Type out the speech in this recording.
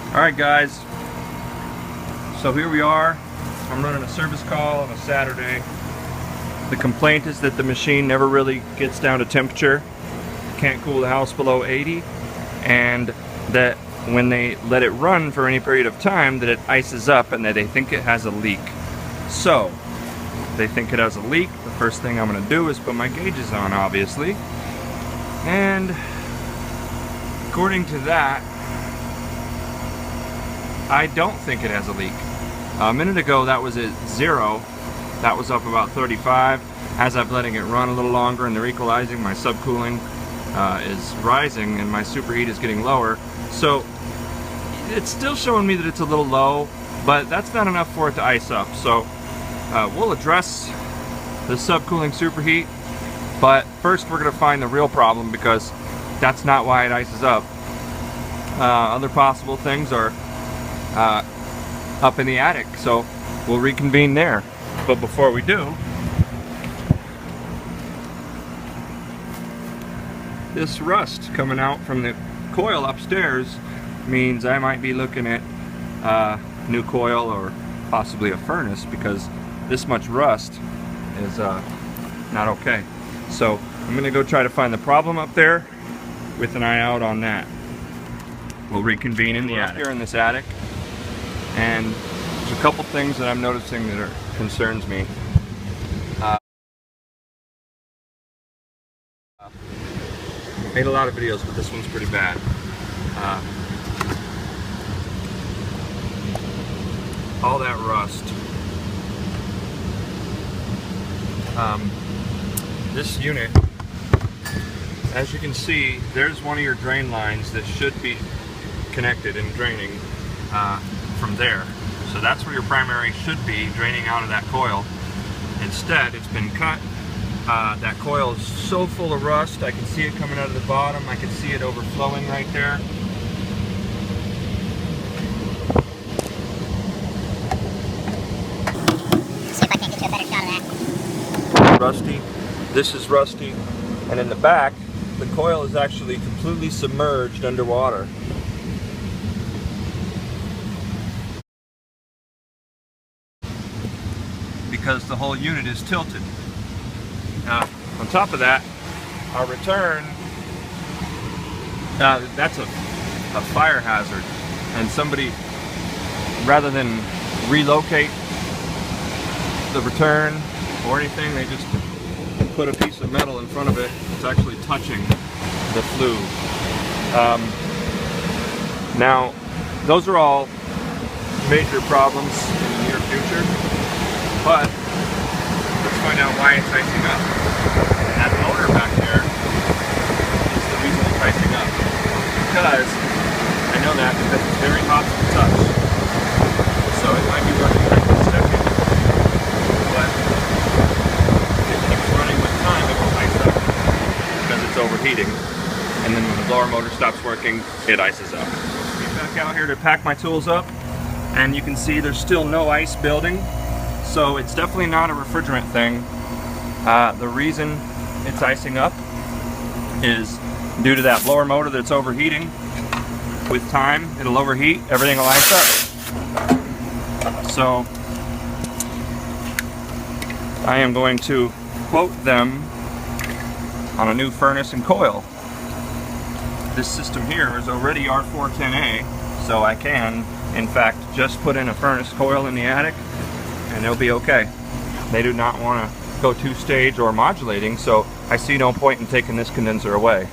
Alright guys, so here we are. I'm running a service call on a Saturday. The complaint is that the machine never really gets down to temperature, can't cool the house below 80, and that when they let it run for any period of time that it ices up and that they think it has a leak. So, they think it has a leak. The first thing I'm going to do is put my gauges on, obviously. And according to that, I don't think it has a leak. A minute ago that was at 0. That was up about 35. As I'm letting it run a little longer and they're equalizing, my subcooling is rising and my superheat is getting lower. So it's still showing me that it's a little low, but that's not enough for it to ice up. So we'll address the subcooling superheat, but first we're going to find the real problem, because that's not why it ices up. Other possible things are up in the attic, so we'll reconvene there. But before we do, this rust coming out from the coil upstairs means I might be looking at new coil or possibly a furnace, because this much rust is not okay. So I'm gonna go try to find the problem up there with an eye out on that. We'll reconvene in the attic. Here in this attic, and there's a couple things that I'm noticing that concerns me. Made a lot of videos, but this one's pretty bad. All that rust. This unit, as you can see, there's one of your drain lines that should be connected and draining from there. So that's where your primary should be, draining out of that coil. Instead, it's been cut. That coil is so full of rust, I can see it coming out of the bottom. I can see it overflowing right there. See if I can get you a better shot of that. Rusty. This is rusty. And in the back, the coil is actually completely submerged underwater. Because the whole unit is tilted. Now, on top of that, our return, that's a fire hazard. And somebody, rather than relocate the return or anything, they just put a piece of metal in front of it. It's actually touching the flue. Now, those are all major problems in the near future, but let's find out why it's icing up. That motor back there is the reason it's icing up. Because, I know that because it's very hot to the touch. So it might be working like a second, but it keeps running with time, it will ice up because it's overheating. And then when the blower motor stops working, it ices up. Get back out here to pack my tools up, and you can see there's still no ice building. So it's definitely not a refrigerant thing. The reason it's icing up is due to that blower motor that's overheating. With time, it'll overheat, everything will ice up. So I am going to quote them on a new furnace and coil. This system here is already R410A, so I can, in fact, just put in a furnace coil in the attic and they'll be okay. They do not want to go two-stage or modulating, so I see no point in taking this condenser away.